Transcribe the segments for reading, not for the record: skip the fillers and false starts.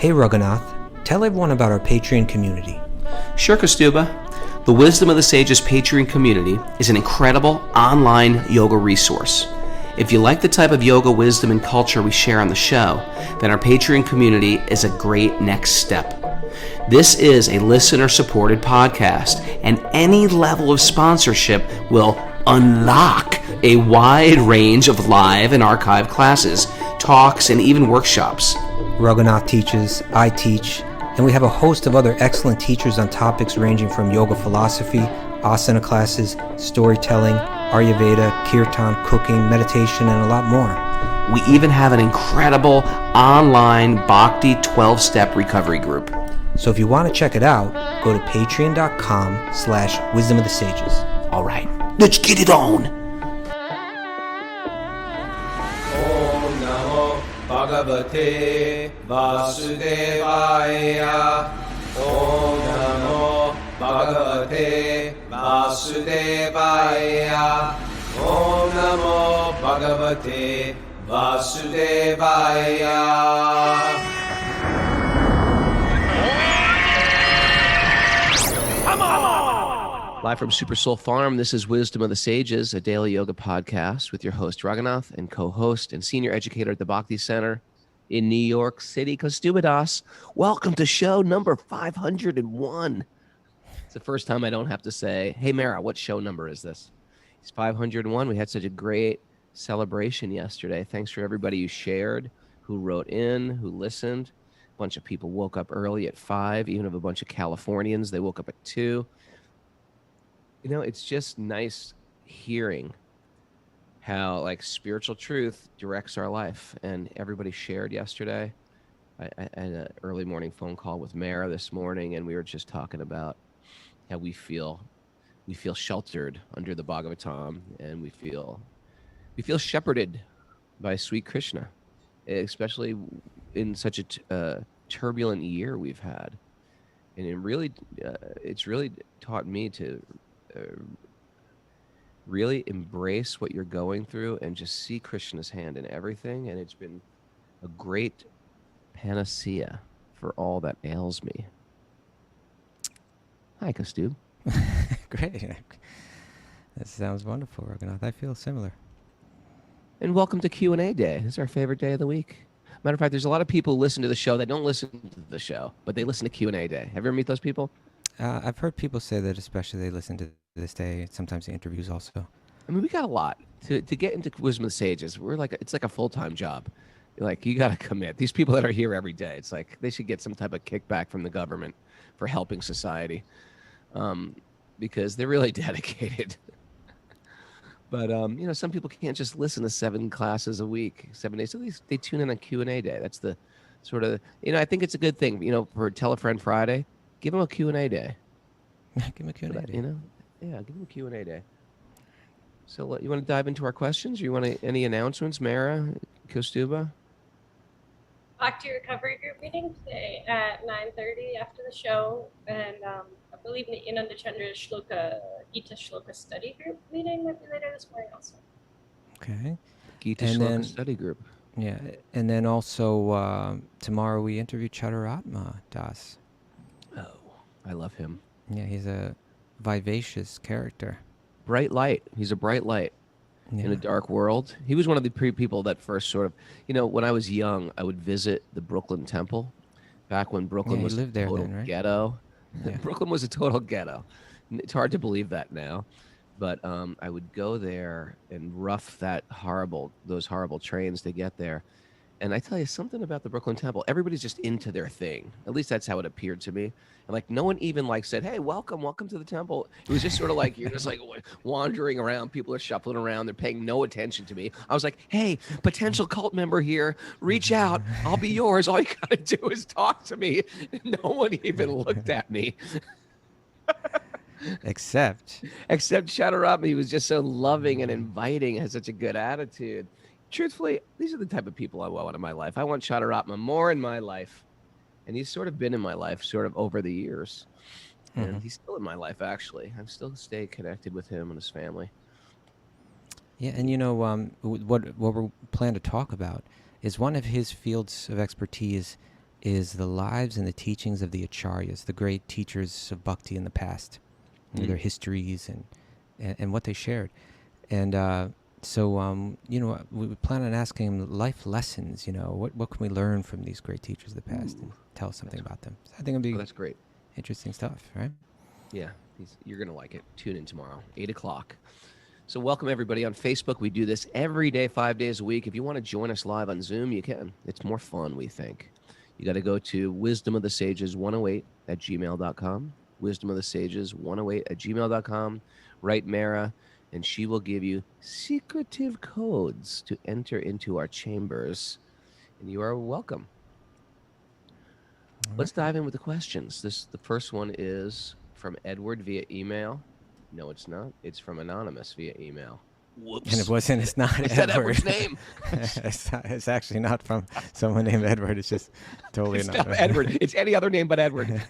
Hey Raghunath, tell everyone about our Patreon community. Sure, Kaustubha. The Wisdom of the Sages Patreon community is an incredible online yoga resource. If you like the type of yoga wisdom and culture we share on the show, then our Patreon community is a great next step. This is a listener-supported podcast, and any level of sponsorship will unlock a wide range of live and archived classes, talks, and even workshops. Raghunath teaches, I teach, and we have a host of other excellent teachers on topics ranging from yoga philosophy, asana classes, storytelling, Ayurveda, kirtan, cooking, meditation, and a lot more. We even have an incredible online Bhakti 12-step recovery group. So if you want to check it out, go to patreon.com/wisdom of the sages. All right, let's get it on. Om Namo Bhagavate Vasudevaya. Om Namo Bhagavate Vasudevaya. Om Namo Bhagavate Vasudevaya. Live from Super Soul Farm, this is Wisdom of the Sages, a daily yoga podcast with your host, Raghunath, and co-host and senior educator at the Bhakti Center in New York City, Kaustubha Das. Welcome to show number 501. It's the first time I don't have to say, hey, Mara, what show number is this? It's 501. We had such a great celebration yesterday. Thanks for everybody who shared, who wrote in, who listened. A bunch of people woke up early at 5, even of a bunch of Californians. They woke up at 2. You know, it's just nice hearing how like spiritual truth directs our life. And everybody shared yesterday. I had an early morning phone call with Mara this morning, and we were just talking about how we feel sheltered under the Bhagavatam, and we feel shepherded by sweet Krishna, especially in such a turbulent year we've had. And it's really taught me to really embrace what you're going through and just see Krishna's hand in everything. And it's been a great panacea for all that ails me. Hi, Kaustubha. Great. That sounds wonderful, Raghunath. I feel similar. And welcome to Q&A Day. This is our favorite day of the week. Matter of fact, there's a lot of people who listen to the show that don't listen to the show, but they listen to Q&A Day. Have you ever met those people? I've heard people say that especially they listen to this day, sometimes the interviews also. I mean, we got a lot. To get into Wisdom of the Sages, it's like a full-time job. Like, you got to commit. These people that are here every day, it's like they should get some type of kickback from the government for helping society, because they're really dedicated. But, you know, some people can't just listen to 7 classes a week, 7 days. So they tune in on Q&A Day. That's the sort of, you know, I think it's a good thing, you know, for Tell a Friend Friday. Give them a Q&A Day. Give them a Q&A day. You know? Yeah, give them a Q&A Day. So you want to dive into our questions? Or you want any announcements, Mara, Kaustubha? Bhakti Recovery Group meeting today at 9:30 after the show. And I believe the Inanda Chandra Shloka, Gita Shloka Study Group meeting might be later this morning also. Okay. Gita Shloka Study Group. Yeah, and then also tomorrow we interview Chataratma Das. Oh, I love him. Yeah, he's a vivacious character. Bright light. He's a bright light in a dark world. He was one of the people that first sort of, you know, when I was young, I would visit the Brooklyn Temple back when Brooklyn was a total ghetto. Yeah. Brooklyn was a total ghetto. It's hard to believe that now. But I would go there and rough those horrible trains to get there. And I tell you something about the Brooklyn Temple. Everybody's just into their thing. At least that's how it appeared to me. And like no one even like said, "Hey, welcome to the temple." It was just sort of like you're just like wandering around. People are shuffling around. They're paying no attention to me. I was like, "Hey, potential cult member here. Reach out. I'll be yours. All you gotta do is talk to me." No one even looked at me. Except Chataratma. He was just so loving and inviting, has such a good attitude. Truthfully, these are the type of people I want in my life. I want Chataratma more in my life. And he's sort of been in my life sort of over the years. Mm-hmm. And he's still in my life, actually. I'm still stay connected with him and his family. Yeah, and you know, what we plan to talk about is one of his fields of expertise is the lives and the teachings of the acharyas, the great teachers of bhakti in the past, their histories and what they shared. And we plan on asking him life lessons. What can we learn from these great teachers of the past, and tell us something about them. So I think it'll be that's great. interesting stuff, right? Yeah, you're going to like it. Tune in tomorrow, 8 o'clock. So welcome, everybody, on Facebook. We do this every day, 5 days a week. If you want to join us live on Zoom, you can. It's more fun, we think. You got to go to wisdomofthesages108@gmail.com, wisdomofthesages108@gmail.com. Write Mara, and she will give you secretive codes to enter into our chambers, and you are welcome. Let's dive in with the questions. The first one is from Edward via email. No, it's not. It's from Anonymous via email. Whoops. And it's not Is Edward. that Edward's name? It's actually not from someone named Edward. It's just totally It's not not Edward. It's any other name but Edward.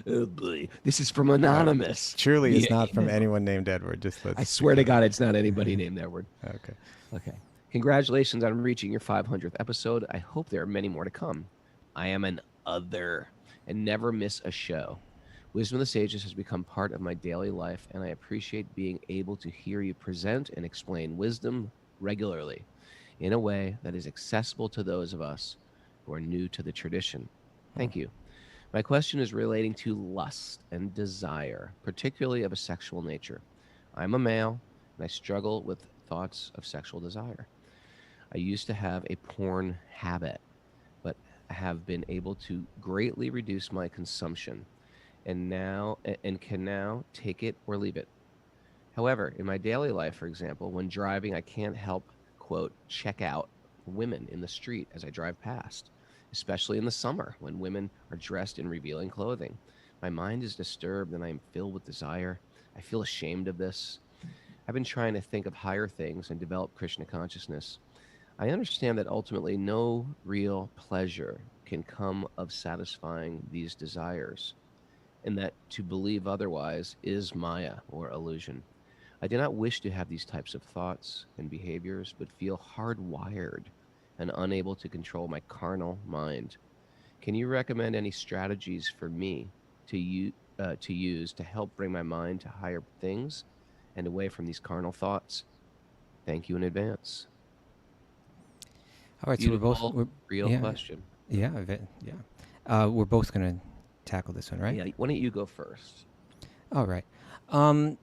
Oh boy, this is from Anonymous. Truly, it's Yeah. not from anyone named Edward. I swear to God, it's not anybody named Edward. Okay. Okay. Congratulations on reaching your 500th episode. I hope there are many more to come. I am an other and never miss a show. Wisdom of the Sages has become part of my daily life, and I appreciate being able to hear you present and explain wisdom regularly in a way that is accessible to those of us who are new to the tradition. Thank you. My question is relating to lust and desire, particularly of a sexual nature. I'm a male, and I struggle with thoughts of sexual desire. I used to have a porn habit, but I have been able to greatly reduce my consumption and can now take it or leave it. However, in my daily life, for example, when driving, I can't help, quote, check out women in the street as I drive past, especially in the summer when women are dressed in revealing clothing. My mind is disturbed and I am filled with desire. I feel ashamed of this. I've been trying to think of higher things and develop Krishna consciousness. I understand that ultimately no real pleasure can come of satisfying these desires, and that to believe otherwise is maya or illusion. I do not wish to have these types of thoughts and behaviors, but feel hardwired and unable to control my carnal mind. Can you recommend any strategies for me to use to help bring my mind to higher things and away from these carnal thoughts? Thank you in advance. All right, Beautiful, so we're real yeah, question. Yeah, we're both going to tackle this one, right? Yeah, why don't you go first? All right.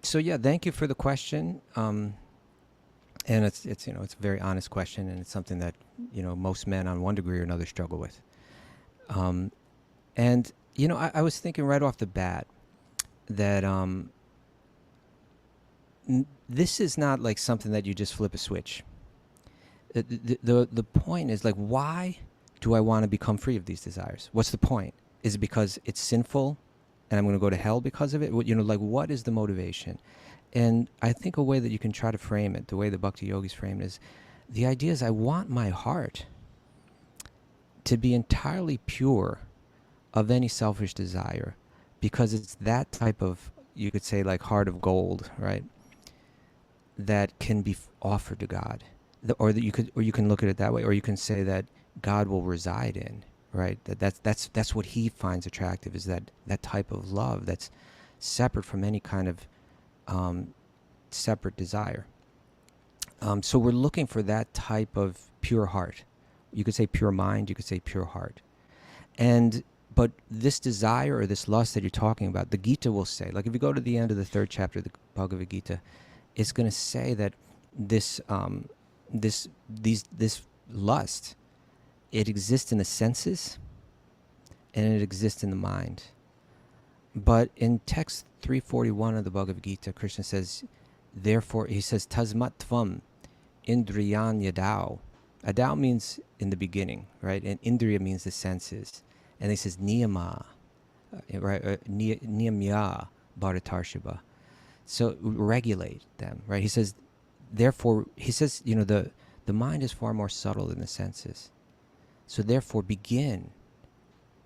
So yeah, thank you for the question. And it's it's a very honest question, and it's something that most men on one degree or another struggle with. And I was thinking right off the bat that this is not like something that you just flip a switch. The point is, like, why do I want to become free of these desires? What's the point? Is it because it's sinful and I'm going to go to hell because of it? What is the motivation? And I think a way that you can try to frame it, the way the Bhakti-yogis frame it, is the idea is I want my heart to be entirely pure of any selfish desire, because it's that type of, you could say, like heart of gold, right? That can be offered to God. Or you can look at it that way, or you can say that God will reside in, right? That's what he finds attractive, is that type of love that's separate from any kind of separate desire. So we're looking for that type of pure heart. You could say pure mind, you could say pure heart. But this desire or this lust that you're talking about, the Gita will say, like if you go to the end of the 3rd chapter of the Bhagavad Gita, it's going to say that this lust, it exists in the senses and it exists in the mind. But in text 341 of the Bhagavad Gita, Krishna says, therefore, he says, tasmat tvam indriyan yadau. Adau means in the beginning, right? And indriya means the senses. And he says niyama, right? Niyamya bharatarshibha. So regulate them, right? He says, therefore, the mind is far more subtle than the senses. So therefore, begin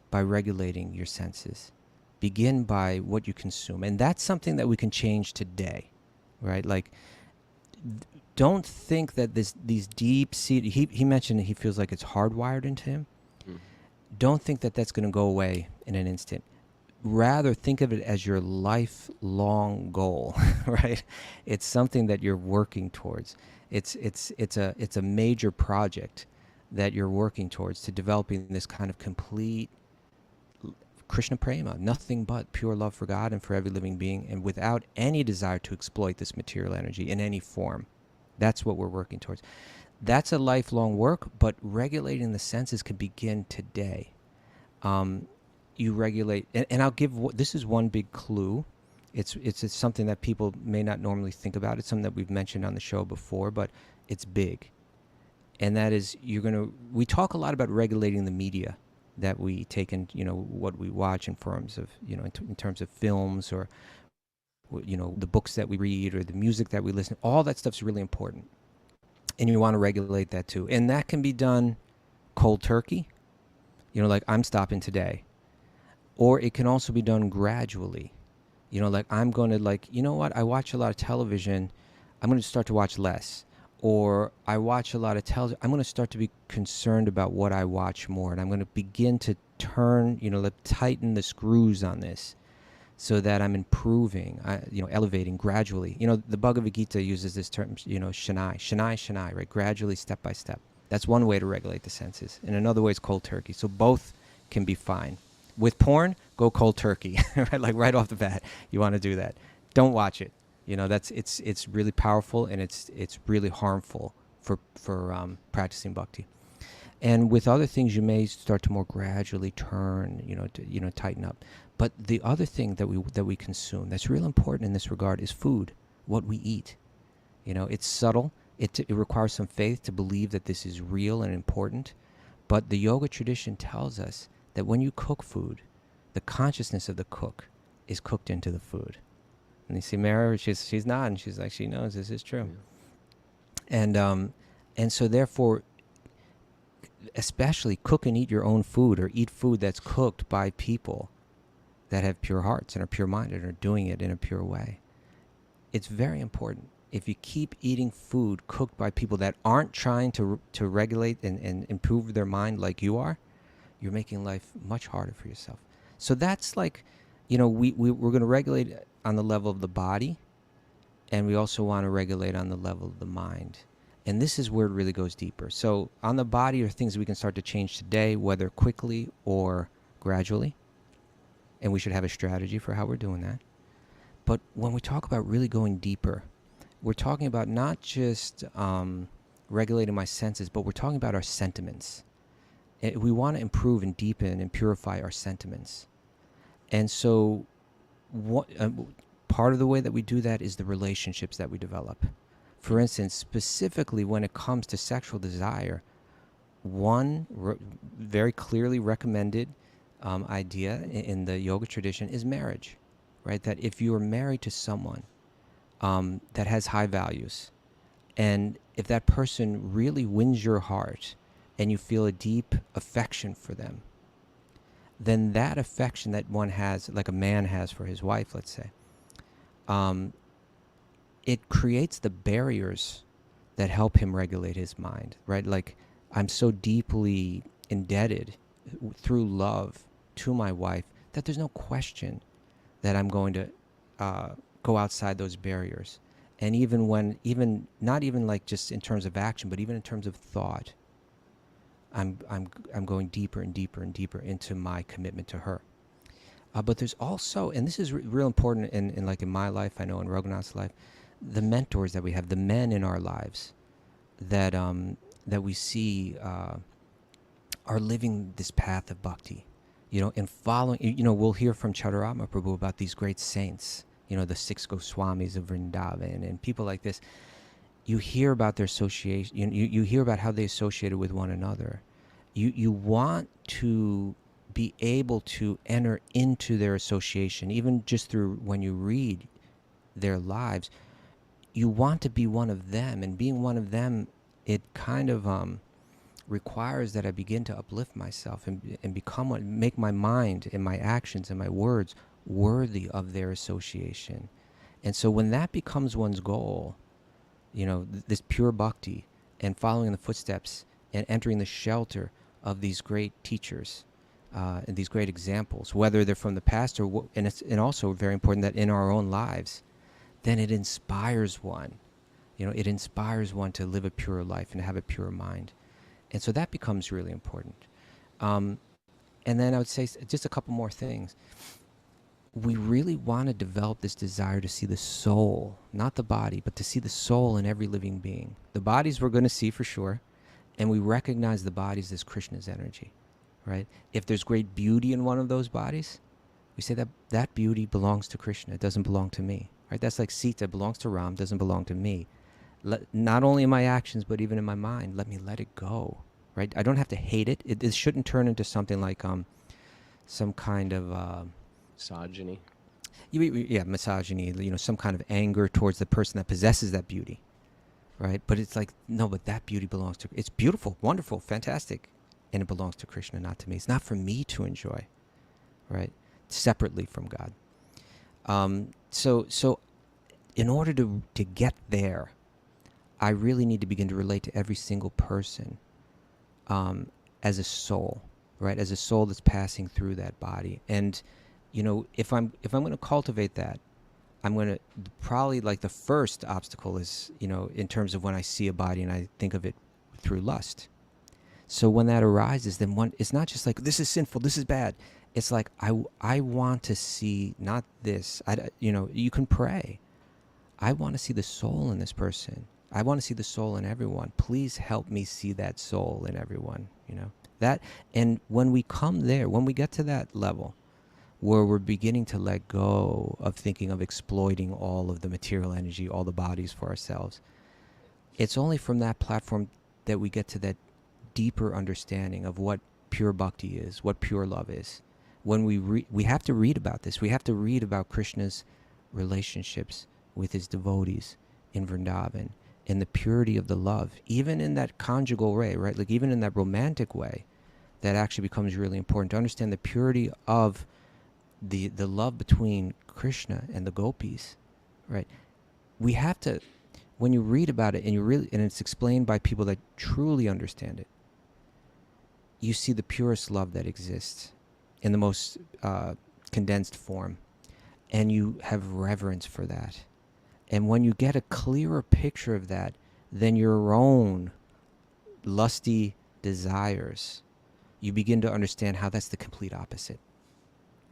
by regulating your senses. Begin by what you consume. And that's something that we can change today, right? Like, don't think that these deep seated. He mentioned that he feels like it's hardwired into him. Don't think that that's going to go away in an instant. Rather, think of it as your lifelong goal, right? It's something that you're working towards. It's a major project that you're working towards, to developing this kind of complete Krishna prema, nothing but pure love for God and for every living being, and without any desire to exploit this material energy in any form. That's what we're working towards. That's a lifelong work, but regulating the senses can begin today. You regulate, and I'll give, this is one big clue. It's something that people may not normally think about. It's something that we've mentioned on the show before, but it's big. And that is, we talk a lot about regulating the media that we take in, what we watch in forms of, in terms of films, or, the books that we read, or the music that we listen. All that stuff's really important. And you want to regulate that too. And that can be done cold turkey, like I'm stopping today. Or it can also be done gradually. Like I'm going to I watch a lot of television. I'm going to start to watch less. Or I watch a lot of television. I'm going to start to be concerned about what I watch more. And I'm going to begin to turn, tighten the screws on this so that I'm improving, elevating gradually. The Bhagavad Gita uses this term, shanai, right? Gradually, step by step. That's one way to regulate the senses. And another way is cold turkey. So both can be fine. With porn, go cold turkey, right? Like right off the bat, you want to do that. Don't watch it. It's really powerful, and it's really harmful for practicing bhakti. And with other things, you may start to more gradually turn, tighten up. But the other thing that we consume that's real important in this regard is food, what we eat. It's subtle. It requires some faith to believe that this is real and important. But the yoga tradition tells us that when you cook food, the consciousness of the cook is cooked into the food. And you see Mary, she's nodding. She's like, she knows this is true. Yeah. And so therefore, especially cook and eat your own food, or eat food that's cooked by people that have pure hearts and are pure-minded and are doing it in a pure way. It's very important. If you keep eating food cooked by people that aren't trying to regulate and improve their mind like you are, you're making life much harder for yourself. So that's like, we're going to regulate on the level of the body, and we also want to regulate on the level of the mind. And this is where it really goes deeper. So on the body are things we can start to change today, whether quickly or gradually. And we should have a strategy for how we're doing that. But when we talk about really going deeper, we're talking about not just regulating my senses, but we're talking about our sentiments. We want to improve and deepen and purify our sentiments. And so part of the way that we do that is the relationships that we develop. For instance, specifically when it comes to sexual desire, one very clearly recommended idea in the yoga tradition is marriage, right? That if you are married to someone that has high values, and if that person really wins your heart and you feel a deep affection for them, then that affection that one has, like a man has for his wife, let's say, it creates the barriers that help him regulate his mind, right? Like, I'm so deeply indebted through love to my wife that there's no question that I'm going to go outside those barriers. And not even like just in terms of action, but even in terms of thought, I'm going deeper and deeper and deeper into my commitment to her. But there's also, and this is real important in my life, I know in Raghunath's life, the mentors that we have, the men in our lives that we see are living this path of bhakti, and following. We'll hear from Chaturama Prabhu about these great saints, the 6 Goswamis of Vrindavan and people like this. You hear about their association. You hear about how they associated with one another. You want to be able to enter into their association, even just through when you read their lives. You want to be one of them, and being one of them, it kind of requires that I begin to uplift myself and become one, make my mind and my actions and my words worthy of their association. And so when that becomes one's goal, this pure bhakti and following in the footsteps and entering the shelter of these great teachers and these great examples, whether they're from the past and also very important that in our own lives, then it inspires one. It inspires one to live a pure life and have a pure mind. And so that becomes really important. And then I would say just a couple more things. We really want to develop this desire to see the soul, not the body, but to see the soul in every living being. The bodies we're going to see for sure, and we recognize the bodies as Krishna's energy, right? If there's great beauty in one of those bodies, we say that beauty belongs to Krishna. It doesn't belong to me, right? That's like Sita belongs to Ram, doesn't belong to me. Not only in my actions, but even in my mind, let me let it go, right? I don't have to hate it. It shouldn't turn into something like some kind of... misogyny. Yeah, misogyny, some kind of anger towards the person that possesses that beauty, right? But it's like, no, but that beauty belongs to... It's beautiful, wonderful, fantastic, and it belongs to Krishna, not to me. It's not for me to enjoy, right? Separately from God. So in order to get there, I really need to begin to relate to every single person as a soul, right? As a soul that's passing through that body. And if I'm going to cultivate that, I'm going to probably, like, the first obstacle is, in terms of when I see a body and I think of it through lust. So when that arises, then it's not just like, this is sinful, this is bad. It's like, I want to see not this. You can pray. I want to see the soul in this person. I want to see the soul in everyone. Please help me see that soul in everyone, that. And when we come there, when we get to that level where we're beginning to let go of thinking of exploiting all of the material energy, all the bodies for ourselves, it's only from that platform that we get to that deeper understanding of what pure bhakti is, what pure love is. When we have to read about this. We have to read about Krishna's relationships with his devotees in Vrindavan, in the purity of the love, even in that conjugal way, right? Like even in that romantic way, that actually becomes really important to understand the purity of the love between Krishna and the gopis, right? We have to, when you read about it and it's explained by people that truly understand it, you see the purest love that exists in the most condensed form, and you have reverence for that. And when you get a clearer picture of that, then your own lusty desires, you begin to understand how that's the complete opposite,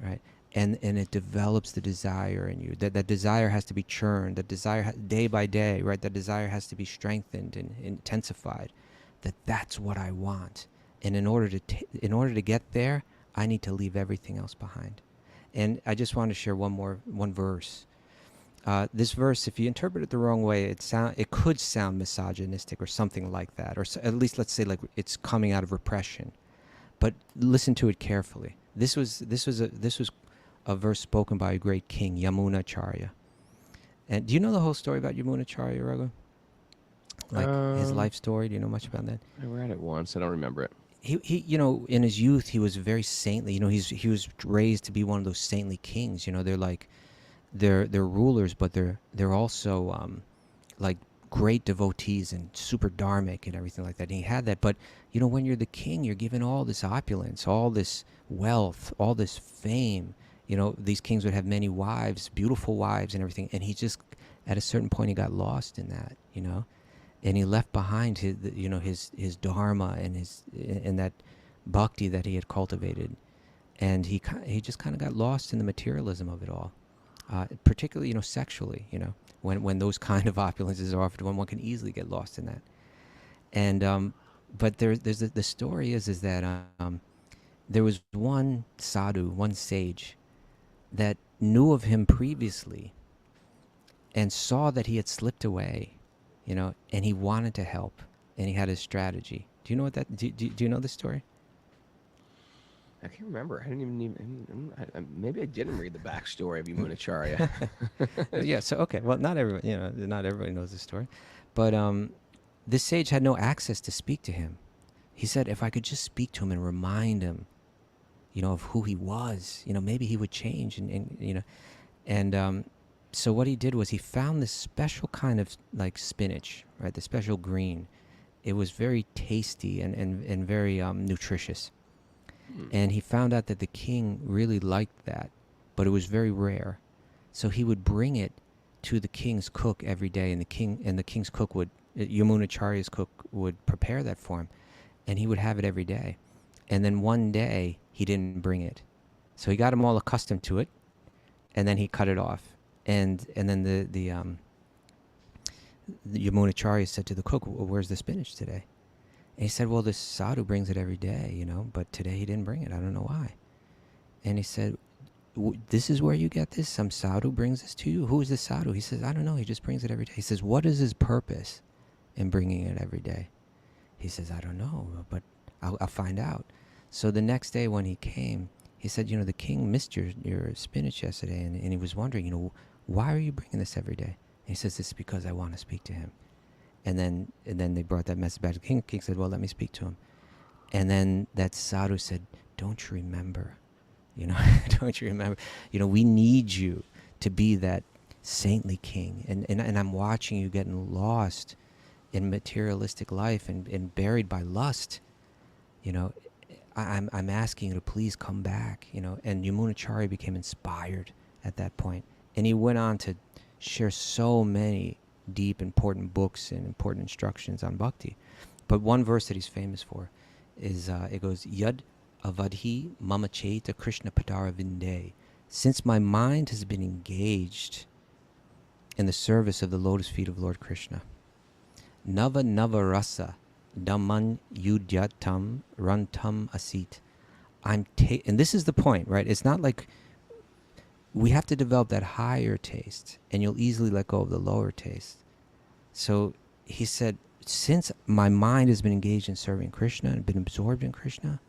right? And it develops the desire in you. That desire has to be churned. That desire, day by day, right? That desire has to be strengthened and intensified. That's what I want. And in order to get there, I need to leave everything else behind. And I just want to share one verse. This verse, if you interpret it the wrong way, it could sound misogynistic or something like that, or at least let's say like it's coming out of repression. But listen to it carefully. This was a verse spoken by a great king, Yamunacharya. And do you know the whole story about Yamunacharya, Raghu? Like his life story. Do you know much about that? I read it once. I don't remember it. He in his youth he was very saintly. He was raised to be one of those saintly kings. They're like they're rulers, but they're also like great devotees and super dharmic and everything like that. And he had that, but when you're the king, you're given all this opulence, all this wealth, all this fame. These kings would have many wives, beautiful wives and everything. And he just, at a certain point, he got lost in that, and he left behind his dharma and that bhakti that he had cultivated. And he just kind of got lost in the materialism of it all, particularly, sexually, when those kind of opulences are offered, when one can easily get lost in that. And, but there's the story is that there was one sadhu, one sage, that knew of him previously and saw that he had slipped away, and he wanted to help, and he had his strategy. Do you know do you know this story? I can't remember. I didn't even maybe I didn't read the backstory of Yamunacharya. Yeah. So okay. Well, not everybody knows this story, but this sage had no access to speak to him. He said, if I could just speak to him and remind him, of who he was, maybe he would change, and so what he did was he found this special kind of like spinach, right? The special green. It was very tasty and very nutritious. And he found out that the king really liked that, but it was very rare. So he would bring it to the king's cook every day, and the king's cook would, Yamunacharya's cook would prepare that for him, and he would have it every day. And then one day he didn't bring it, so he got him all accustomed to it, and then he cut it off. And then the Yamunacharya said to the cook, well, "Where's the spinach today?" And he said, "Well, this sadhu brings it every day, but today he didn't bring it. I don't know why." And he said, "This is where you get this? Some sadhu brings this to you? Who is this sadhu?" He says, "I don't know. He just brings it every day." He says, "What is his purpose in bringing it every day?" He says, "I don't know, but I'll find out." So the next day when he came, he said, "The king missed your spinach yesterday, and he was wondering, why are you bringing this every day?" And he says, "It's because I want to speak to him." And then they brought that message back to the king. The king said, "Well, let me speak to him." And then that sadhu said, "Don't you remember? Don't you remember? We need you to be that saintly king. And I'm watching you getting lost in materialistic life and buried by lust. I'm asking you to please come back." And Yamunacharya became inspired at that point. And he went on to share so many deep, important books and important instructions on bhakti. But one verse that he's famous for is, it goes, "Yad avadhi mama chaita Krishna padara vinde." Since my mind has been engaged in the service of the lotus feet of Lord Krishna, nava nava rasa Dhamman yudyatam rantam asit. And this is the point, right? It's not like we have to develop that higher taste, and you'll easily let go of the lower taste. So he said, since my mind has been engaged in serving Krishna and been absorbed in Krishna,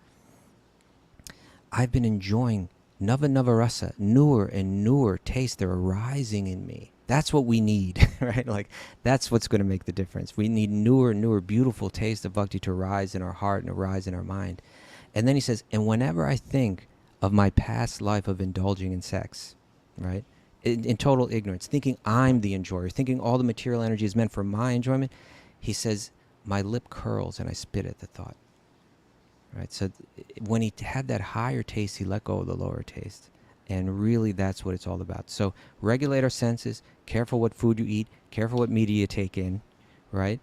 I've been enjoying Nava Nava Rasa, newer and newer tastes that are arising in me. That's what we need, right? Like, that's what's going to make the difference. We need newer and newer, beautiful tastes of bhakti to arise in our heart and arise in our mind. And then he says, and whenever I think of my past life of indulging in sex, right, in total ignorance, thinking I'm the enjoyer, thinking all the material energy is meant for my enjoyment, he says, my lip curls and I spit at the thought. Right? So when he had that higher taste, he let go of the lower taste. And really, that's what it's all about. So regulate our senses, careful what food you eat, careful what media you take in, right?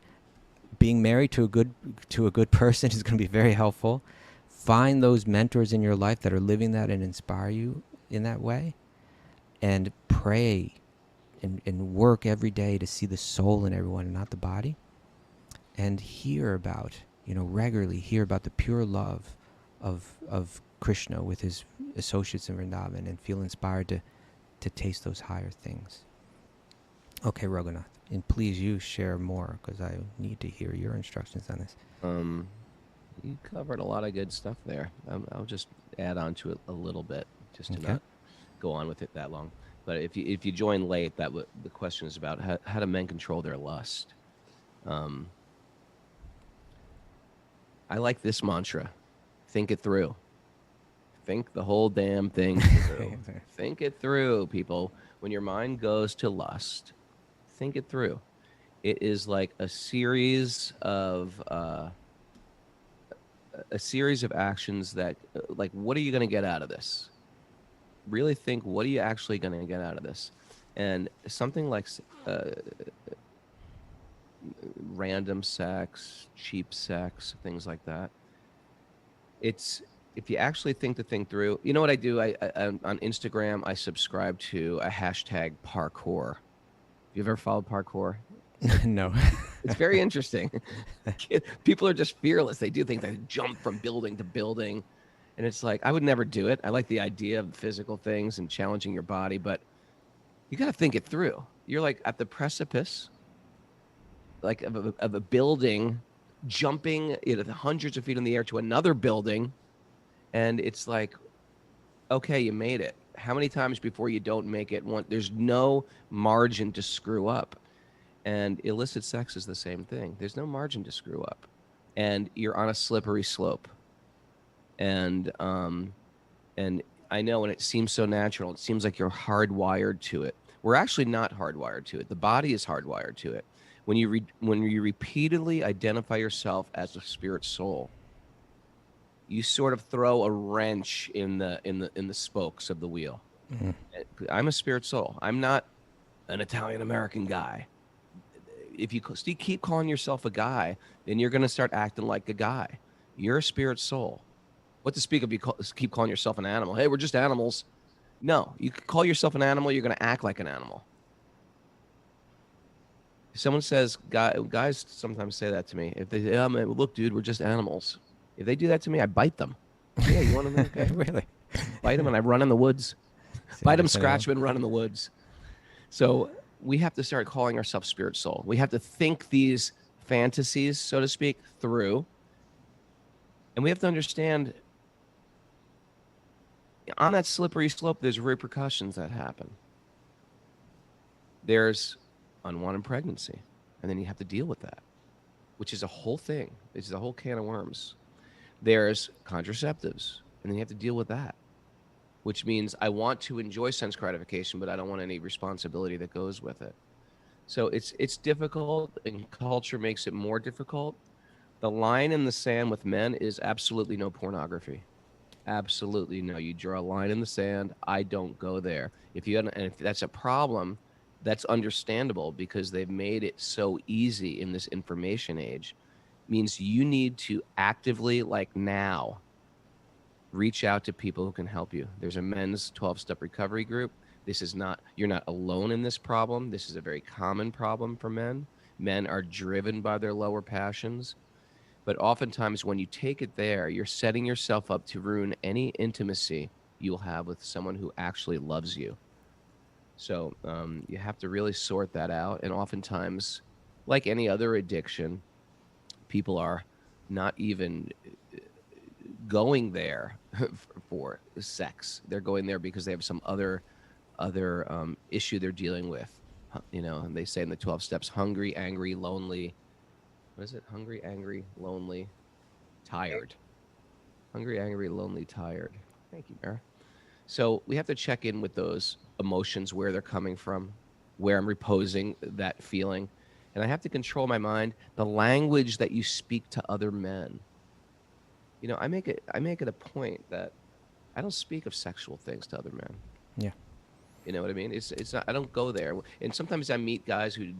Being married to a good person is going to be very helpful. Find those mentors in your life that are living that and inspire you in that way. And pray and work every day to see the soul in everyone and not the body. And hear about, regularly hear about the pure love of Krishna with his associates in Vrindavan, and feel inspired to taste those higher things. Okay, Raghunath, and please you share more, because I need to hear your instructions on this. You covered a lot of good stuff there. I'll just add on to it a little bit, just to not go on with it that long. But if you join late, the question is about how do men control their lust. I like this mantra: think it through. Think the whole damn thing through. Think it through, people. When your mind goes to lust, think it through. It is like a series of actions that, like, what are you going to get out of this? Really think, what are you actually going to get out of this? And something like random sex, cheap sex, things like that. If you actually think the thing through, you know what I do? I on Instagram, I subscribe to a hashtag parkour. You ever followed parkour? No. It's very interesting. People are just fearless. They do things. They jump from building to building. And it's like, I would never do it. I like the idea of physical things and challenging your body, but you got to think it through. You're like at the precipice, like of a building, jumping hundreds of feet in the air to another building. And it's like, okay, you made it. How many times before you don't make it? There's no margin to screw up. And illicit sex is the same thing. There's no margin to screw up. And you're on a slippery slope. And I know, and it seems so natural. It seems like you're hardwired to it. We're actually not hardwired to it. The body is hardwired to it. When you repeatedly identify yourself as a spirit soul, you sort of throw a wrench in the spokes of the wheel. I'm a spirit soul. I'm not an Italian American guy. If you keep calling yourself a guy, then you're going to start acting like a guy. You're a spirit soul. What to speak of, keep calling yourself an animal. Hey, we're just animals. No, you call yourself an animal, you're going to act like an animal. If someone says, guys sometimes say that to me. If they say, look, dude, we're just animals. If they do that to me, I bite them. Yeah, you want to know? Okay. Really? Bite them and I run in the woods. Bite them, scratch them, and run in the woods. So we have to start calling ourselves spirit soul. We have to think these fantasies, so to speak, through. And we have to understand on that slippery slope, there's repercussions that happen. There's unwanted pregnancy, and then you have to deal with that, which is a whole thing. It's a whole can of worms. There's contraceptives, and then you have to deal with that, which means I want to enjoy sense gratification, but I don't want any responsibility that goes with it. So it's difficult, and culture makes it more difficult. The line in the sand with men is absolutely no pornography. Absolutely no. You draw a line in the sand. I don't go there. And if that's a problem, that's understandable because they've made it so easy in this information age. Means you need to actively, like now, reach out to people who can help you. There's a men's 12-step recovery group. You're not alone in this problem. This is a very common problem for men. Men are driven by their lower passions. But oftentimes when you take it there, you're setting yourself up to ruin any intimacy you'll have with someone who actually loves you. So you have to really sort that out. And oftentimes, like any other addiction, people are not even going there for sex. They're going there because they have some other issue they're dealing with. And they say in the 12 steps, hungry, angry, lonely. What is it? Hungry, angry, lonely, tired. Hungry, angry, lonely, tired. Thank you, Mara. So we have to check in with those emotions, where they're coming from, where I'm reposing that feeling. And I have to control my mind, the language that you speak to other men. I make it a point that I don't speak of sexual things to other men. Yeah. You know what I mean? It's not, I don't go there. And sometimes I meet guys who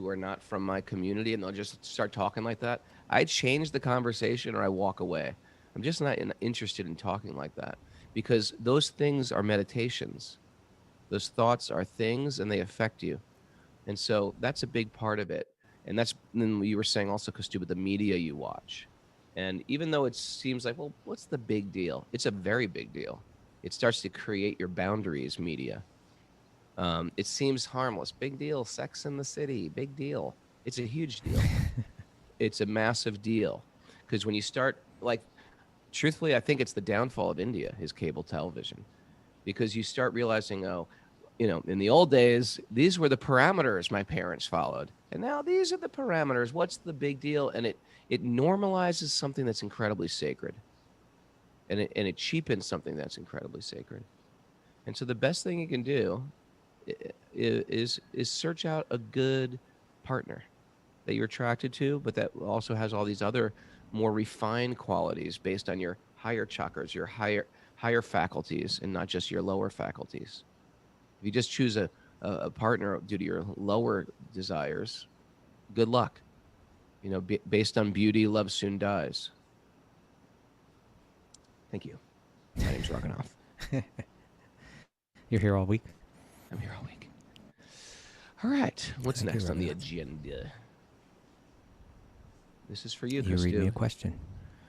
are not from my community, and they'll just start talking like that. I change the conversation or I walk away. I'm just not interested in talking like that, because those things are meditations. Those thoughts are things, and they affect you. And so that's a big part of it. And then you were saying also, Kaustubha, the media you watch. And even though it seems like, well, what's the big deal? It's a very big deal. It starts to create your boundaries, media. It seems harmless. Big deal. Sex in the City. Big deal. It's a huge deal. It's a massive deal. Because when you start, truthfully, I think it's the downfall of India is cable television. Because you start realizing, in the old days, these were the parameters my parents followed. And now these are the parameters. What's the big deal? And it normalizes something that's incredibly sacred. And it cheapens something that's incredibly sacred. And so the best thing you can do is search out a good partner that you're attracted to, but that also has all these other more refined qualities based on your higher chakras, your higher faculties, and not just your lower faculties. If you just choose a partner due to your lower desires, good luck. Based on beauty, love soon dies. Thank you. My name's Raghunath. You're here all week? I'm here all week. All right. What's next on the agenda? This is for you, You read me Kaustubha. a question.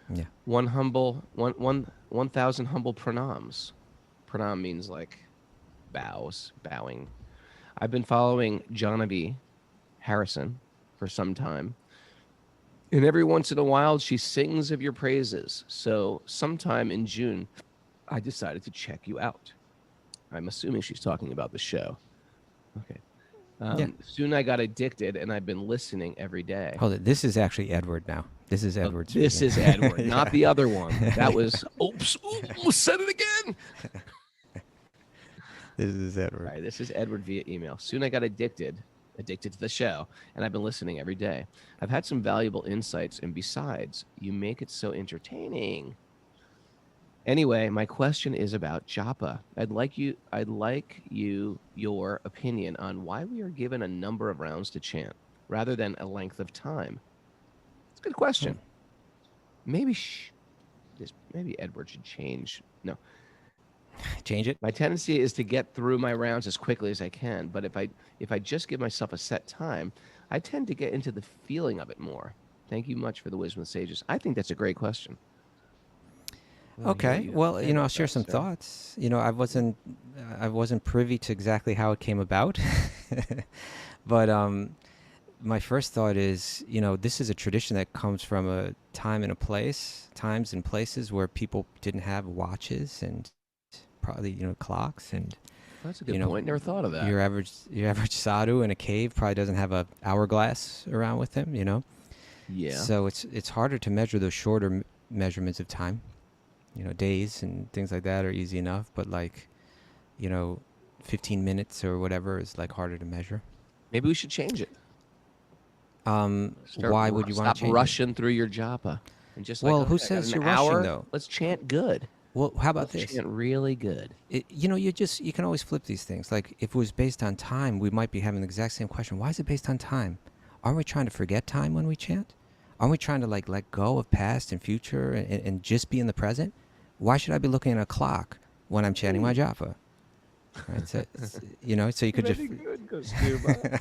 Yeah. 1,000 humble pranams. Pranam means bowing. I've been following Janavi Harrison for some time. And every once in a while, she sings of your praises. So sometime in June, I decided to check you out. I'm assuming she's talking about the show. Okay. Yeah. Soon I got addicted, and I've been listening every day. Hold it. This is actually Edward now. This is Edward. This speaking. is Edward, not the other one. That was, oops, said it again. This is All Edward. right, this is Edward via email. Soon I got addicted to the show, and I've been listening every day. I've had some valuable insights, and besides, you make it so entertaining. Anyway, my question is about japa. Your opinion on why we are given a number of rounds to chant rather than a length of time. It's a good question. Maybe maybe Edward should change. No, Change it. my tendency is to get through my rounds as quickly as I can, but if I just give myself a set time, I tend to get into the feeling of it more. Thank you much for the wisdom of the sages. I think that's a great question. Okay. Well, I'll share some thoughts. I wasn't privy to exactly how it came about, but my first thought is, this is a tradition that comes from a time and a place, times and places where people didn't have watches and probably clocks, and That's a good point. Never thought of that. your average sadhu in a cave probably doesn't have a hourglass around with him. Yeah. So it's harder to measure those shorter measurements of time. Days and things like that are easy enough, but 15 minutes or whatever is harder to measure. Maybe we should change it. Why would you want to Stop change rushing through your japa and just Well, who okay, I got says an you're rushing, hour, though? Let's chant good. Well, how about Let's this? chant really good. You can always flip these things. Like if it was based on time, we might be having the exact same question. Why is it based on time? Aren't we trying to forget time when we chant? Aren't we trying to let go of past and future and just be in the present? Why should I be looking at a clock when I'm chanting my japa? Right? So, so you could just... good, Kaustubha.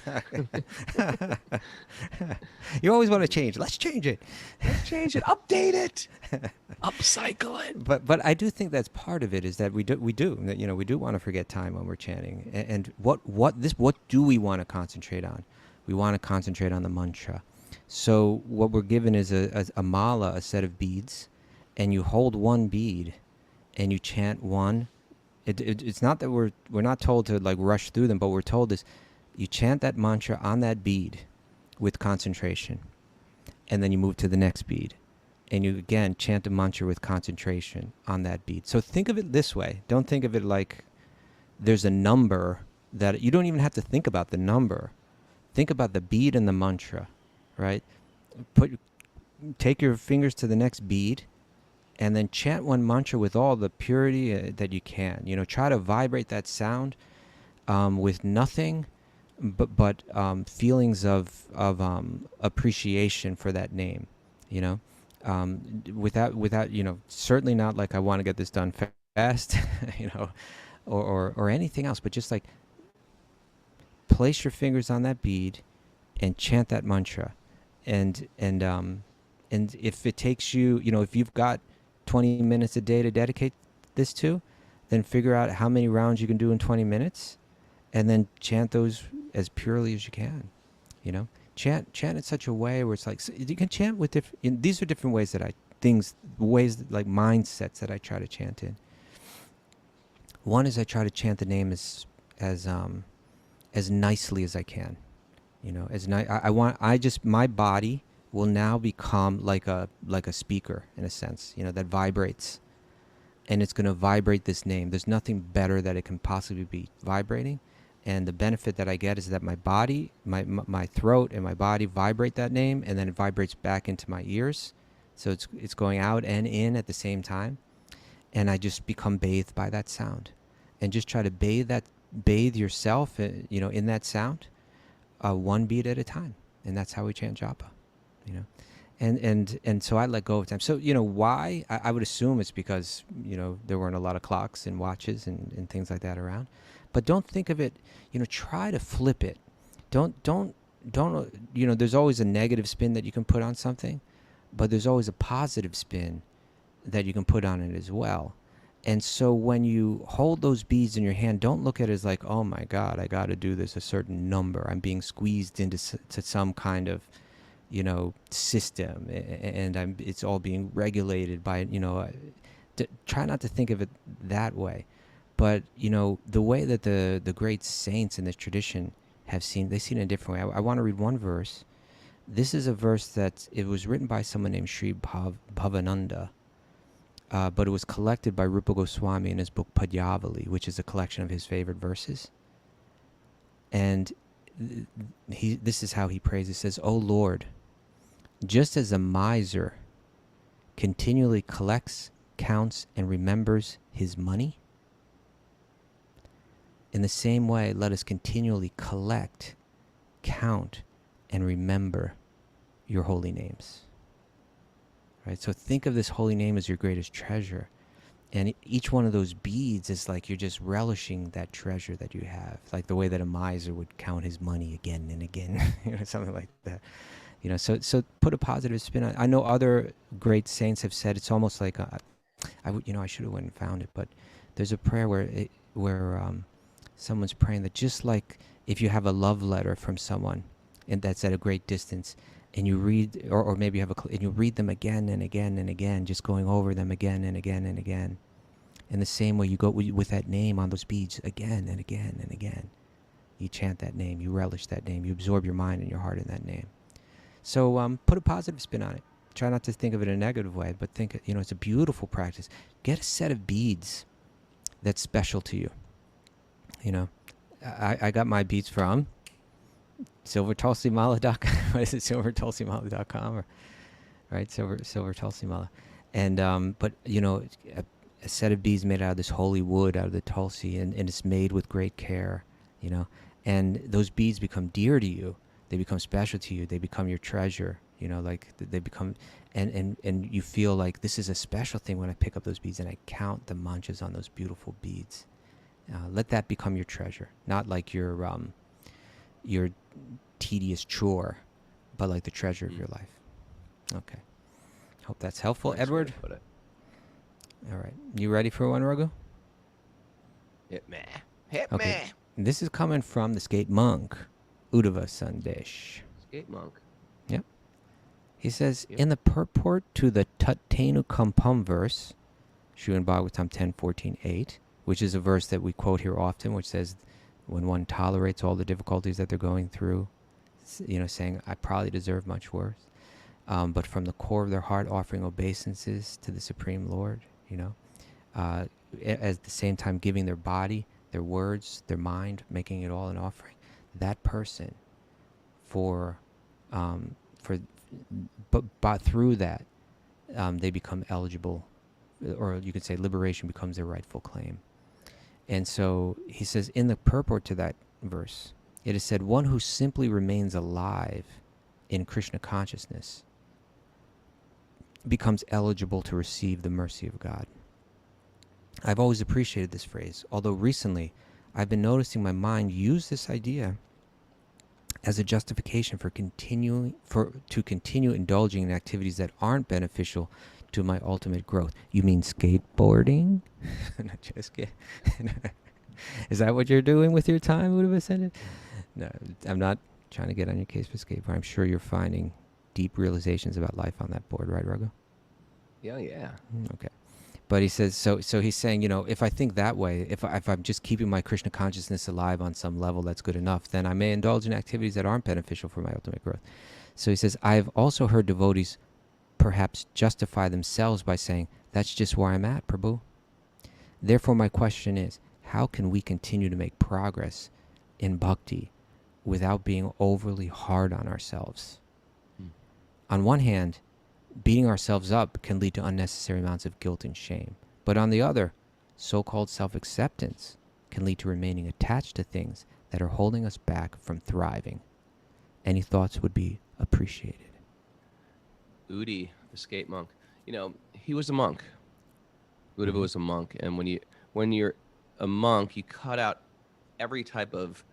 You always want to change. Let's change it. Let's change it. Update it. Upcycle it. But I do think that's part of it, is that we do we do want to forget time when we're chanting. And what do we want to concentrate on? We want to concentrate on the mantra. So what we're given is a mala, a set of beads, and you hold one bead and you chant one. It's not that we're not told to rush through them, but we're told is you chant that mantra on that bead with concentration, and then you move to the next bead, and you again chant a mantra with concentration on that bead. So think of it this way. Don't think of it like there's a number that you don't even have to think about the number. Think about the bead and the mantra, right? Take your fingers to the next bead, and then chant one mantra with all the purity that you can. Try to vibrate that sound with nothing but feelings of appreciation for that name. Without certainly not I want to get this done fast, or anything else, but just place your fingers on that bead and chant that mantra, and if it takes you, if you've got 20 minutes a day to dedicate this to, then figure out how many rounds you can do in 20 minutes, and then chant those as purely as you can. Chant in such a way where it's so you can chant with different. These are different ways mindsets that I try to chant in. One is I try to chant the name as nicely as I can. My body will now become like a speaker in a sense, that vibrates, and it's going to vibrate this name. There's nothing better that it can possibly be vibrating, and the benefit that I get is that my body, my throat and my body vibrate that name, and then it vibrates back into my ears, so it's going out and in at the same time, and I just become bathed by that sound, and just try to bathe yourself, in that sound, one beat at a time, and that's how we chant japa. And so I let go of time. So, why? I would assume it's because, there weren't a lot of clocks and watches and things like that around. But don't think of it, try to flip it. Don't, there's always a negative spin that you can put on something, but there's always a positive spin that you can put on it as well. And so when you hold those beads in your hand, don't look at it as oh my God, I got to do this a certain number. I'm being squeezed into some kind of, system, and it's all being regulated by, try not to think of it that way. But, the way that the great saints in this tradition they've seen it in a different way. I want to read one verse. This is a verse that it was written by someone named Sri Bhavananda. but it was collected by Rupa Goswami in his book Padyavali, which is a collection of his favorite verses. And this is how he prays. He says, "O Lord, just as a miser continually collects, counts, and remembers his money, in the same way, let us continually collect, count, and remember your holy names." Right? So think of this holy name as your greatest treasure. And each one of those beads is like you're just relishing that treasure that you have, like the way that a miser would count his money again and again, something like that. So put a positive spin on it. I know other great saints have said it's almost like I should have went and found it, but there's a prayer where someone's praying that just like if you have a love letter from someone and that's at a great distance, and you read, or maybe you and you read them again and again and again, just going over them again and again and again. In the same way, you go with that name on those beads again and again and again. You chant that name, you relish that name, you absorb your mind and your heart in that name. So put a positive spin on it. Try not to think of it in a negative way, but think, it's a beautiful practice. Get a set of beads that's special to you. I got my beads from silvertulsimala.com. What is it? silvertulsimala.com, or right? Silver Tulsi Mala. And but a set of beads made out of this holy wood, out of the tulsi, and it's made with great care, and those beads become dear to you. They become special to you. They become your treasure, like they become, and you feel like this is a special thing when I pick up those beads and I count the manchas on those beautiful beads. Let that become your treasure, not like your tedious chore, but like the treasure of your life. Okay. Hope that's helpful. Nice Edward? way to put it. All right. You ready for one, Raghu? Hit me. Hit Okay. me. This is coming from the skate monk, Uddhava Sandesh. Skate monk. Yep. He says, in the purport to the Tattenu Kampam verse, Srimad Bhagavatam 10:14-8, which is a verse that we quote here often, which says, when one tolerates all the difficulties that they're going through, saying, I probably deserve much worse, but from the core of their heart offering obeisances to the Supreme Lord, at the same time giving their body, their words, their mind, making it all an offering. That person, but through that, they become eligible, or you could say liberation becomes their rightful claim. And so he says, in the purport to that verse, it is said, one who simply remains alive in Krishna consciousness becomes eligible to receive the mercy of God. I've always appreciated this phrase, although recently I've been noticing my mind use this idea as a justification to continue indulging in activities that aren't beneficial to my ultimate growth. You mean skateboarding? Not just kidding. Is that what you're doing with your time, Uddhava Sandesh? No, I'm not trying to get on your case for skateboard. I'm sure you're finding deep realizations about life on that board, right, Raghu? Yeah. Okay. But he says, so he's saying, if I think that way, if I'm just keeping my Krishna consciousness alive on some level that's good enough, then I may indulge in activities that aren't beneficial for my ultimate growth. So he says, I've also heard devotees perhaps justify themselves by saying, that's just where I'm at, Prabhu. Therefore, my question is, how can we continue to make progress in bhakti without being overly hard on ourselves? On one hand, beating ourselves up can lead to unnecessary amounts of guilt and shame. But on the other, so-called self-acceptance can lead to remaining attached to things that are holding us back from thriving. Any thoughts would be appreciated. Udi, the skate monk. He was a monk. Uddhava was a monk, and when you're a monk, you cut out every type of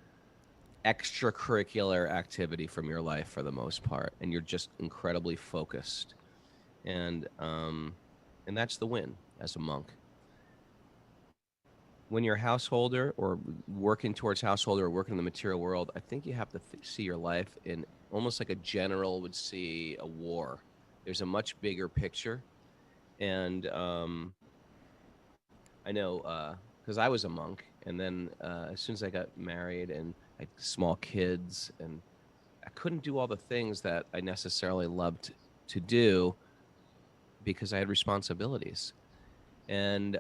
extracurricular activity from your life for the most part, and you're just incredibly focused. And that's the win as a monk. When you're a householder or working towards householder or working in the material world, I think you have to see your life in almost like a general would see a war. There's a much bigger picture. And I know because I was a monk, and then as soon as I got married and I had small kids, and I couldn't do all the things that I necessarily loved to do because I had responsibilities. And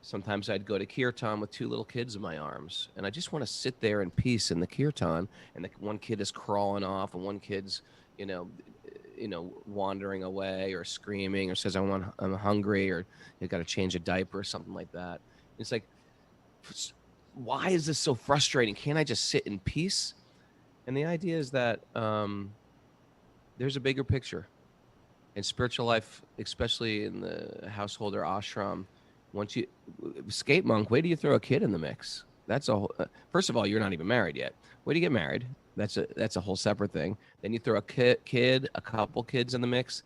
sometimes I'd go to kirtan with 2 little kids in my arms, and I just want to sit there in peace in the kirtan. And one kid is crawling off, and one kid's, wandering away or screaming or says, I'm hungry, or you got to change a diaper or something like that. It's like, why is this so frustrating? Can't I just sit in peace? And the idea is that there's a bigger picture in spiritual life, especially in the household or ashram. Once you escape monk, wait till you throw a kid in the mix. That's a whole, first of all, you're not even married yet. Wait till you get married. That's a whole separate thing. Then you throw a kid, a couple kids in the mix,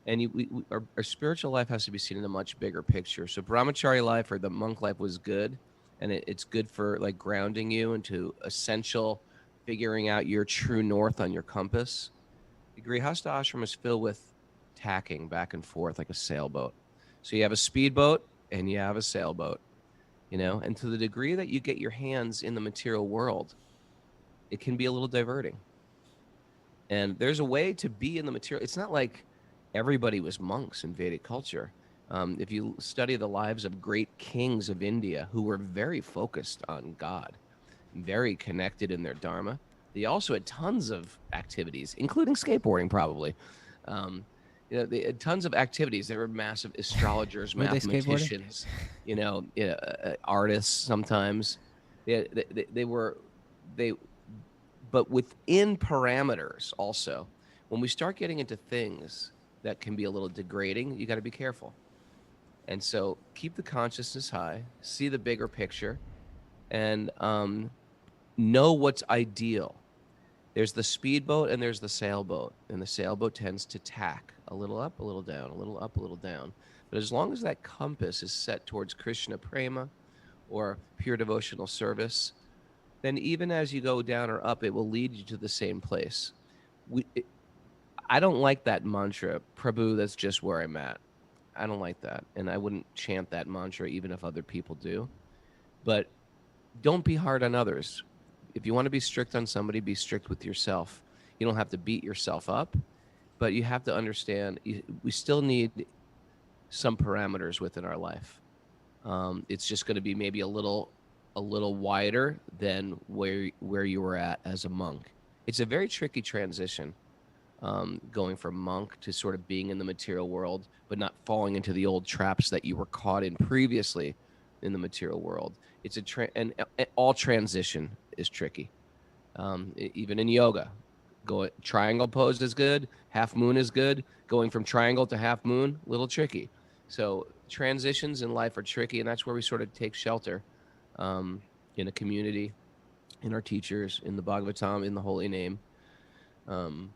and our spiritual life has to be seen in a much bigger picture. So brahmachari life or the monk life was good, and it's good for like grounding you into essential, figuring out your true north on your compass. The grihastha ashram is filled with tacking back and forth like a sailboat. So you have a speedboat and you have a sailboat, and to the degree that you get your hands in the material world, it can be a little diverting. And there's a way to be in the material. It's not like everybody was monks in Vedic culture. If you study the lives of great kings of India who were very focused on God, very connected in their dharma, they also had tons of activities, including skateboarding probably. They had tons of activities. They were massive astrologers, mathematicians, artists sometimes. But within parameters also, when we start getting into things that can be a little degrading, you got to be careful. And so keep the consciousness high, see the bigger picture, and know what's ideal. There's the speedboat and there's the sailboat, and the sailboat tends to tack a little up, a little down, a little up, a little down. But as long as that compass is set towards Krishna prema or pure devotional service, then even as you go down or up, it will lead you to the same place. I don't like that mantra, Prabhu, that's just where I'm at. I don't like that. And I wouldn't chant that mantra even if other people do. But don't be hard on others. If you want to be strict on somebody, be strict with yourself. You don't have to beat yourself up, but you have to understand we still need some parameters within our life. It's just going to be maybe a little wider than where you were at as a monk. It's a very tricky transition, going from monk to sort of being in the material world, but not falling into the old traps that you were caught in previously in the material world. It's and all transition is tricky. Even in yoga, triangle pose is good, half moon is good. Going from triangle to half moon, a little tricky. So transitions in life are tricky, and that's where we sort of take shelter in a community, in our teachers, in the Bhagavatam, in the holy name. And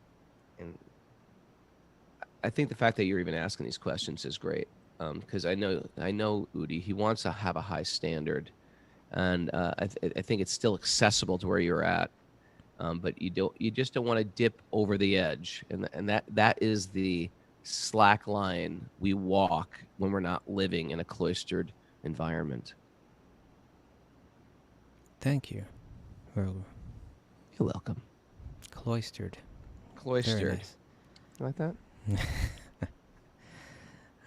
I think the fact that you're even asking these questions is great, because I know Udi, he wants to have a high standard, and I think it's still accessible to where you're at, but you just don't want to dip over the edge, and that is the slack line we walk when we're not living in a cloistered environment. Thank you. You're welcome. Cloistered. Cloistered. Very nice. You like that?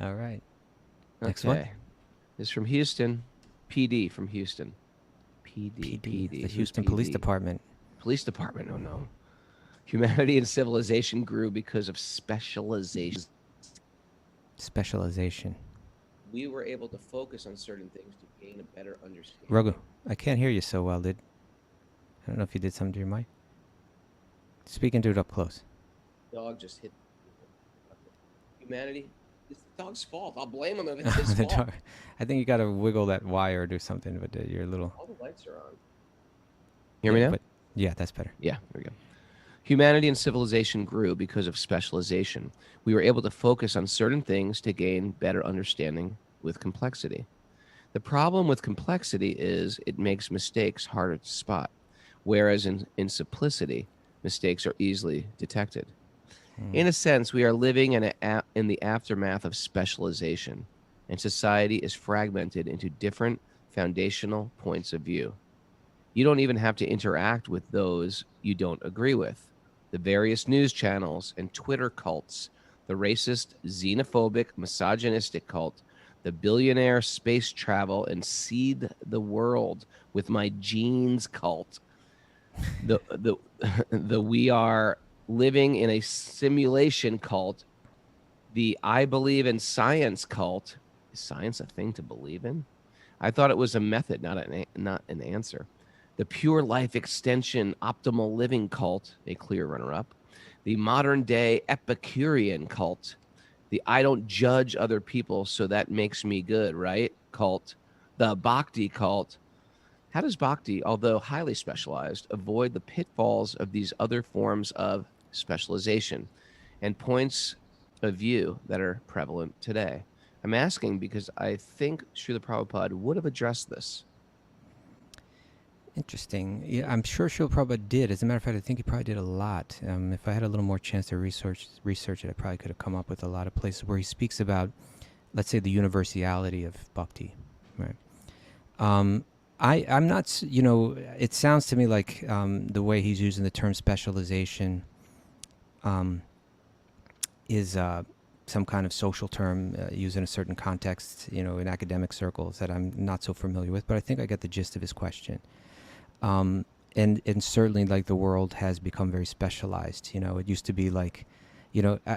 All right. Next one. This is from Houston. PD from Houston. PD. The Houston Police Department. Police Department. Oh, no. Humanity and civilization grew because of specialization. Specialization. We were able to focus on certain things to gain a better understanding. Raghu, I can't hear you so well, dude. I don't know if you did something to your mic. Speak into it up close. Dog just hit. Humanity. It's the dog's fault. I'll blame him if it's his fault. Dog. I think you got to wiggle that wire or do something, but you're a little... All the lights are on. Hear me now? Yeah, that's better. Yeah, there we go. Humanity and civilization grew because of specialization. We were able to focus on certain things to gain better understanding with complexity. The problem with complexity is it makes mistakes harder to spot, whereas in simplicity, mistakes are easily detected. In a sense, we are living in the aftermath of specialization, and society is fragmented into different foundational points of view. You don't even have to interact with those you don't agree with. The various news channels and Twitter cults, the racist, xenophobic, misogynistic cult, the billionaire space travel and seed the world with my genes cult. The the we are living in a simulation cult. The I believe in science cult. Is science a thing to believe in? I thought it was a method, not an answer. The pure life extension optimal living cult, a clear runner-up. The modern day Epicurean cult. The I don't judge other people, so that makes me good, right? Cult. The Bhakti cult. How does Bhakti, although highly specialized, avoid the pitfalls of these other forms of specialization and points of view that are prevalent today? I'm asking because I think Srila Prabhupada would have addressed this. Interesting. Yeah, I'm sure Srila Prabhupada did. As a matter of fact, I think he probably did a lot. If I had a little more chance to research it, I probably could have come up with a lot of places where he speaks about, let's say, the universality of bhakti. Right. I'm not, it sounds to me like the way he's using the term specialization is some kind of social term used in a certain context, in academic circles that I'm not so familiar with, but I think I get the gist of his question. And certainly, like, the world has become very specialized. It used to be like,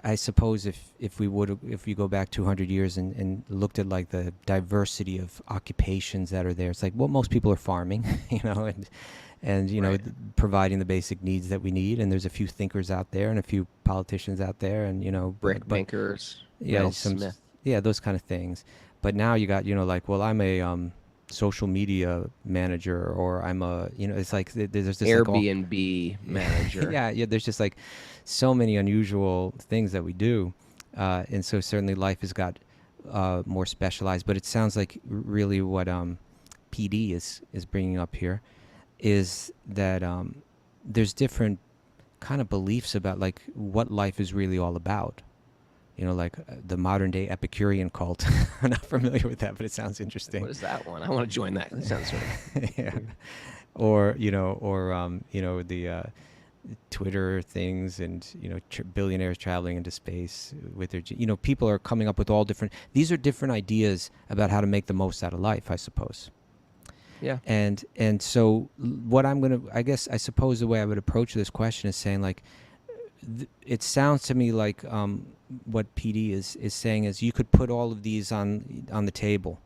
I suppose if we go back 200 years and looked at like the diversity of occupations that are there, it's like, well, most people are farming, and right. Providing the basic needs that we need. And there's a few thinkers out there and a few politicians out there, and brick makers, Smith. Yeah, those kind of things. But now you got like, well, I'm a social media manager, or I'm a it's like there's this Airbnb like manager. yeah, there's just like so many unusual things that we do, and so certainly life has got more specialized. But it sounds like really what PD is bringing up here is that there's different kind of beliefs about like what life is really all about. Like the modern day Epicurean cult. I'm not familiar with that, but it sounds interesting. What is that one? I want to join that. That sounds sort of yeah. Or the Twitter things, and billionaires traveling into space with their people are coming up with all different. These are different ideas about how to make the most out of life, I suppose. Yeah. And so what I suppose the way I would approach this question is saying like, it sounds to me like what PD is saying is you could put all of these on the table,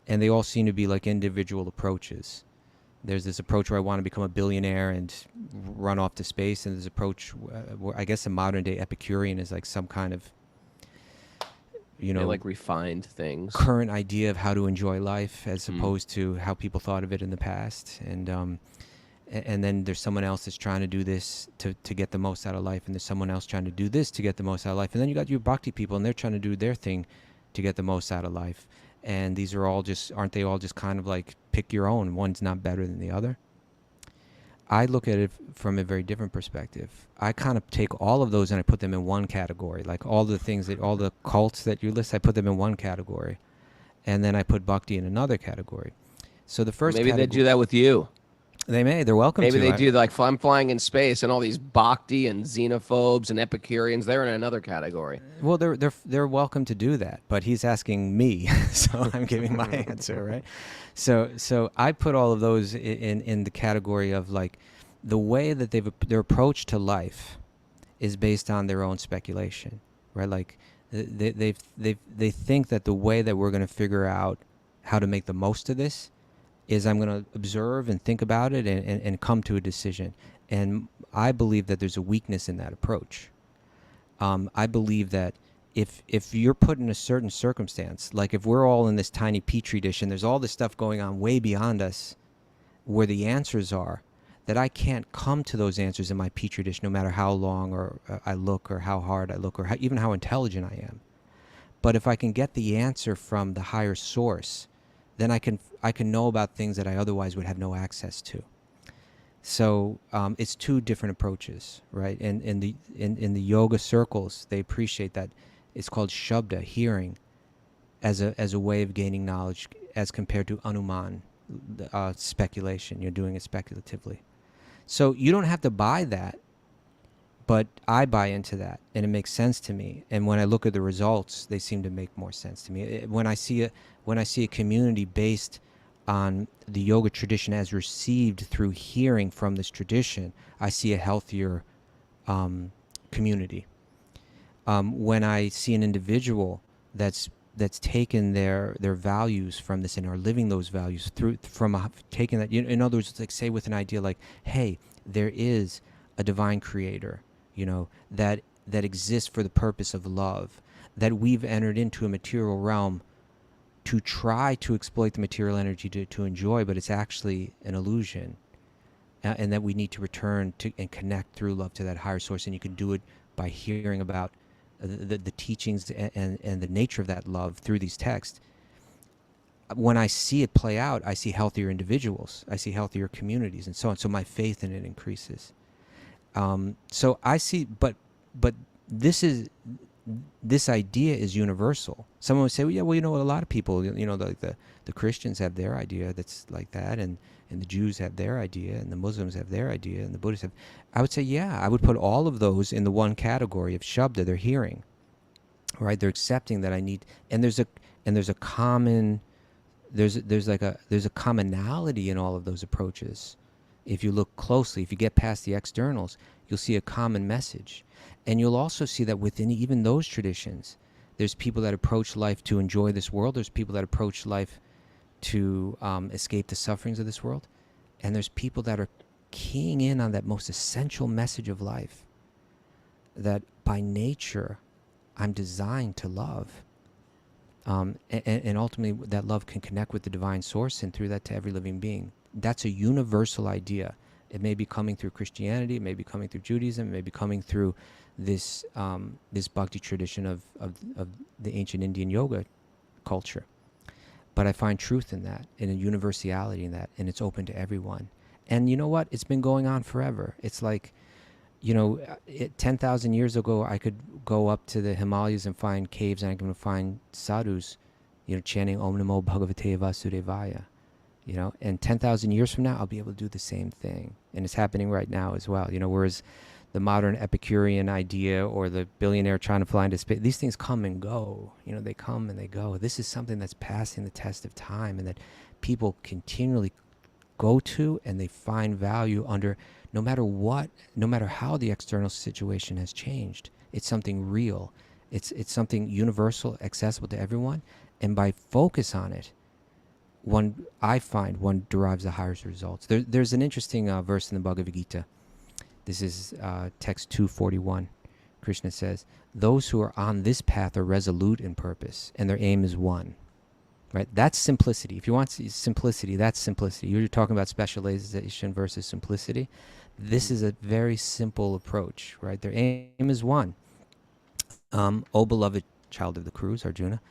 and they all seem to be like individual approaches. There's this approach where I want to become a billionaire and run off to space, and there's this approach where I guess a modern day Epicurean is like some kind of like refined things, current idea of how to enjoy life as opposed to how people thought of it in the past. And then there's someone else that's trying to do this to get the most out of life, and there's someone else trying to do this to get the most out of life. And then you got your bhakti people, and they're trying to do their thing to get the most out of life. And these are all aren't they all just kind of like pick your own? One's not better than the other. I look at it from a very different perspective. I kind of take all of those and I put them in one category. Like all the cults that you list, I put them in one category. And then I put bhakti in another category. So the first Maybe they do that with you. They may. They're welcome to. Maybe they do, like, I'm flying in space, and all these bhakti and xenophobes and Epicureans, they're in another category. Well, they're welcome to do that, but he's asking me, so I'm giving my answer, right? So I put all of those in the category of like the way that their approach to life is based on their own speculation, right? Like they think that the way that we're going to figure out how to make the most of this is I'm going to observe and think about it and come to a decision. And I believe that there's a weakness in that approach. I believe that if you're put in a certain circumstance, like if we're all in this tiny petri dish and there's all this stuff going on way beyond us where the answers are, that I can't come to those answers in my petri dish no matter how long or I look or how hard I look or even how intelligent I am. But if I can get the answer from the higher source, then I can know about things that I otherwise would have no access to. So it's two different approaches, right? And in the yoga circles, they appreciate that it's called shabda, hearing, as a way of gaining knowledge, as compared to anuman, speculation. You're doing it speculatively. So you don't have to buy that, but I buy into that, and it makes sense to me. And when I look at the results, they seem to make more sense to me. When I see a community based on the yoga tradition as received through hearing from this tradition, I see a healthier community. When I see an individual that's taken their values from this and are living those values taking that, in other words, like say with an idea like, hey, there is a divine creator, that exists for the purpose of love, that we've entered into a material realm to try to exploit the material energy to enjoy, but it's actually an illusion, and that we need to return to and connect through love to that higher source. And you can do it by hearing about the teachings and the nature of that love through these texts. When I see it play out, I see healthier individuals, I see healthier communities, and so on. So my faith in it increases. So I see, but this idea is universal. Someone would say, well, yeah, well, a lot of people, like the Christians have their idea that's like that, and the Jews have their idea, and the Muslims have their idea, and the Buddhists have. I would say, yeah, I would put all of those in the one category of Shabda. They're hearing, right? They're accepting that I need, and there's a common, there's a commonality in all of those approaches. If you look closely, if you get past the externals, you'll see a common message. And you'll also see that within even those traditions, there's people that approach life to enjoy this world. There's people that approach life to escape the sufferings of this world. And there's people that are keying in on that most essential message of life, that by nature, I'm designed to love. And ultimately, that love can connect with the divine source, and through that to every living being. That's a universal idea. It may be coming through Christianity, it may be coming through Judaism, it may be coming through this bhakti tradition of the ancient Indian yoga culture. But I find truth in that, and a universality in that, and it's open to everyone. And you know what? It's been going on forever. It's like, 10,000 years ago, I could go up to the Himalayas and find caves, and I can find sadhus, chanting Om Namo Bhagavate Vasudevaya. And 10,000 years from now, I'll be able to do the same thing. And it's happening right now as well. Whereas the modern Epicurean idea or the billionaire trying to fly into space, these things come and go. They come and they go. This is something that's passing the test of time, and that people continually go to, and they find value under, no matter how the external situation has changed. It's something real. It's something universal, accessible to everyone. And by focus on it, one derives the highest results. There's an interesting verse in the Bhagavad Gita. This is text 241. Krishna says, those who are on this path are resolute in purpose, and their aim is one. Right? That's simplicity. If you want simplicity, that's simplicity. You're talking about specialization versus simplicity. This is a very simple approach, right? Their aim is one. O beloved child of the Cruz, Arjuna.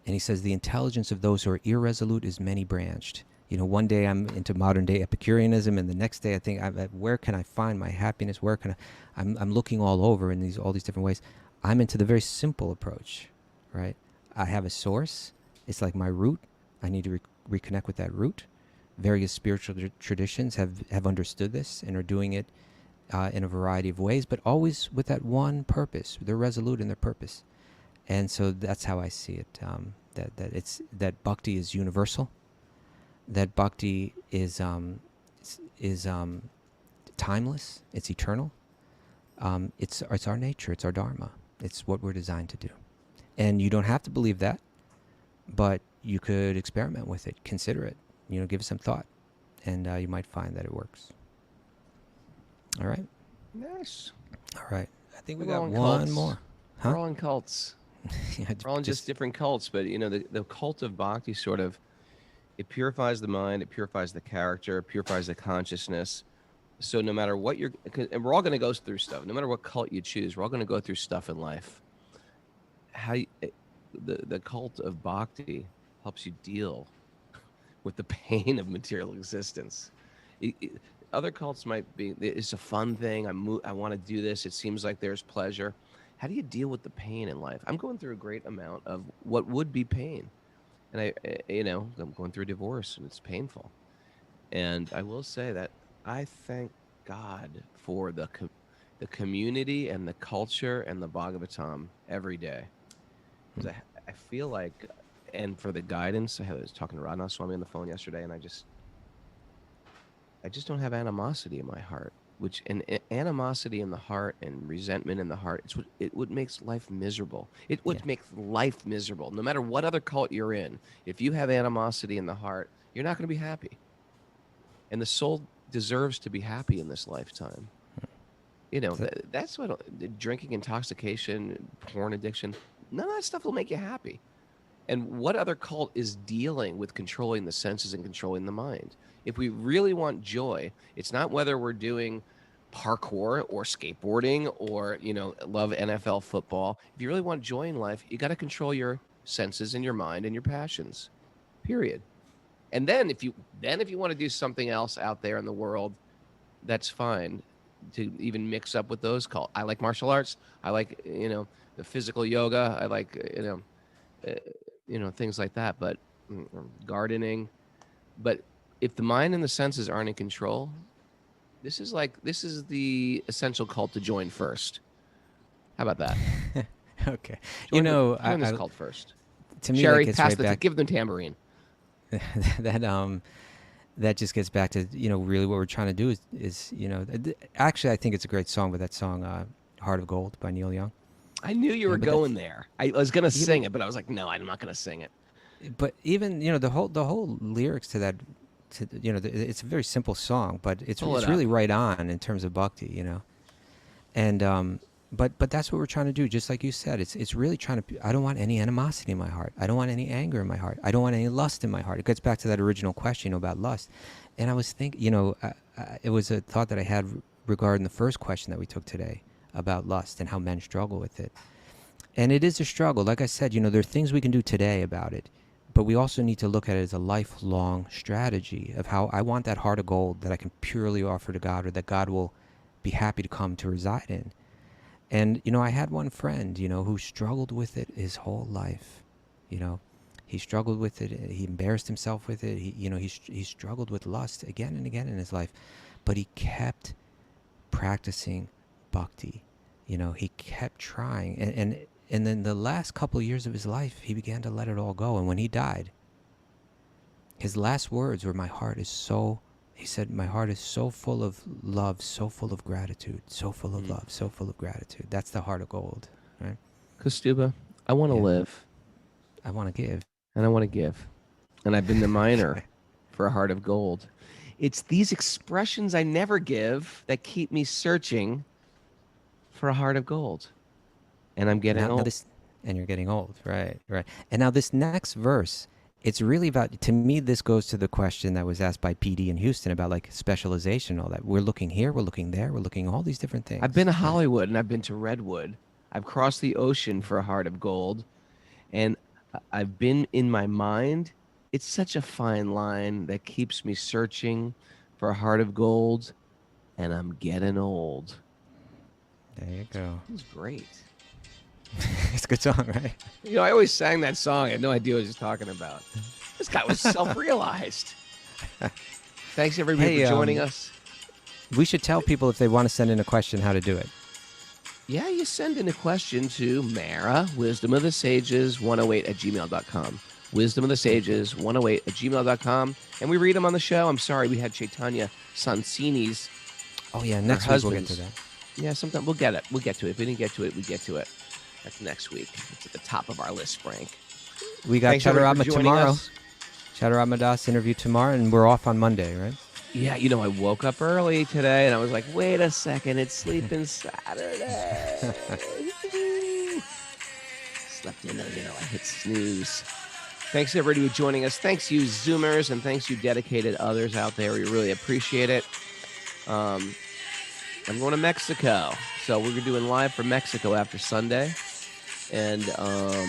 And he says, the intelligence of those who are irresolute is many-branched. One day I'm into modern-day Epicureanism, and the next day I think, where can I find my happiness? I'm looking all over in all these different ways. I'm into the very simple approach, right? I have a source. It's like my root. I need to reconnect with that root. Various spiritual traditions have understood this and are doing it in a variety of ways, but always with that one purpose. They're resolute in their purpose. And so that's how I see it, that bhakti is universal, that bhakti is timeless, it's eternal, it's our nature, it's our dharma, it's what we're designed to do. And you don't have to believe that, but you could experiment with it, consider it, give it some thought, and you might find that it works. All right? Nice. All right. I think we We're got all in one cults. more. We're all in cults. Yeah, We're all in just different cults, but the cult of bhakti sort of, it purifies the mind, it purifies the character, it purifies the consciousness. So no matter what and we're all going to go through stuff. No matter what cult you choose, we're all going to go through stuff in life. The cult of bhakti helps you deal with the pain of material existence. Other cults might be, it's a fun thing. I want to do this. It seems like there's pleasure. How do you deal with the pain in life? I'm going through a great amount of what would be pain. And I'm going through a divorce, and it's painful. And I will say that I thank God for the community and the culture and the Bhagavatam every day. Because I feel like, and for the guidance, I was talking to Raghunath Swami on the phone yesterday, and I just don't have animosity in my heart. And animosity in the heart and resentment in the heart, it would makes life miserable. It would make life miserable. No matter what other cult you're in, if you have animosity in the heart, you're not going to be happy. And the soul deserves to be happy in this lifetime. You know, that's what drinking, intoxication, porn addiction, none of that stuff will make you happy. And what other cult is dealing with controlling the senses and controlling the mind? If we really want joy, it's not whether we're doing parkour or skateboarding or, you know, love NFL football. If you really want joy in life, you got to control your senses and your mind and your passions, period. And then if you want to do something else out there in the world, that's fine to even mix up with those cults. I like martial arts. I like, you know, the physical yoga. I like, you know, things like that, but gardening. But if the mind and the senses aren't in control, this is the essential cult to join first. How about that? Okay. Join this cult first. To me, Sherry, that pass give them tambourine. That just gets back to, you know, really what we're trying to do is you know, actually I think it's a great song, but that song, Heart of Gold by Neil Young. I knew you were going there. I was going to sing it, but I was like, no, I'm not going to sing it. But even, you know, the whole lyrics to that, you know, it's a very simple song, but it's really right on in terms of bhakti, you know. And but that's what we're trying to do. Just like you said, it's really trying to. I don't want any animosity in my heart. I don't want any anger in my heart. I don't want any lust in my heart. It gets back to that original question about lust. And I was thinking, you know, it was a thought that I had regarding the first question that we took today about lust and how men struggle with it. And it is a struggle. Like I said, you know, there are things we can do today about it, but we also need to look at it as a lifelong strategy of how I want that heart of gold that I can purely offer to God, or that God will be happy to come to reside in. And, you know, I had one friend, you know, who struggled with it his whole life. You know, he struggled with it. He embarrassed himself with it. He struggled with lust again and again in his life, but he kept practicing bhakti. You know, he kept trying. And then the last couple of years of his life, he began to let it all go. And when he died, his last words were, he said, my heart is so full of love, so full of gratitude, so full of love, so full of gratitude. That's the heart of gold, right? Kaustubha, I want to live. I want to give. And I want to give. And I've been the miner for a heart of gold. It's these expressions I never give that keep me searching for a heart of gold. And I'm getting old. And you're getting old, right. And now this next verse, it's really about, to me, this goes to the question that was asked by PD in Houston about like specialization and all that. We're looking here, we're looking there, we're looking all these different things. I've been to Hollywood and I've been to Redwood. I've crossed the ocean for a heart of gold. And I've been in my mind. It's such a fine line that keeps me searching for a heart of gold. And I'm getting old. There you go. It was great. It's a good song, right? You know, I always sang that song. I had no idea what he was talking about. This guy was self-realized. Thanks, everybody, for joining us. We should tell people if they want to send in a question how to do it. Yeah, you send in a question to Mara, wisdomofthesages108@gmail.com. Wisdomofthesages108@gmail.com. And we read them on the show. I'm sorry, we had Chaitanya Sansini's. Oh, yeah, next week we'll get to that. Yeah, sometime we'll get it. We'll get to it. If we didn't get to it, we get to it. That's next week. It's at the top of our list, Frank. We got Chaturama tomorrow. Chaturama Das interview tomorrow, and we're off on Monday, right? Yeah, you know, I woke up early today, and I was like, wait a second, it's Sleeping Saturday. Slept in, I hit snooze. Thanks, everybody, for joining us. Thanks, you Zoomers, and thanks, you dedicated others out there. We really appreciate it. I'm going to Mexico, so we're doing live from Mexico after Sunday. And yeah,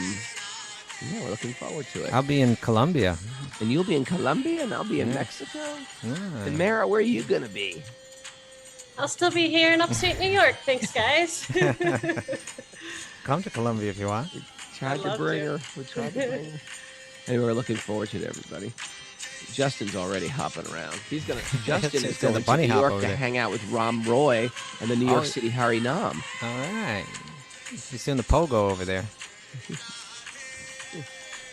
we're looking forward to it. I'll be in Colombia. And you'll be in Colombia, and I'll be in Mexico? Yeah. And Mara, where are you going to be? I'll still be here in upstate New York. Thanks, guys. Come to Colombia if you want. We tried to bring her. Anyway, we're looking forward to it, everybody. Justin's already hopping around. Justin is It's going the to bunny New hop York over to there. hang out with Ram Roy and the New York City Harry Nam. All right. He's doing the pogo over there.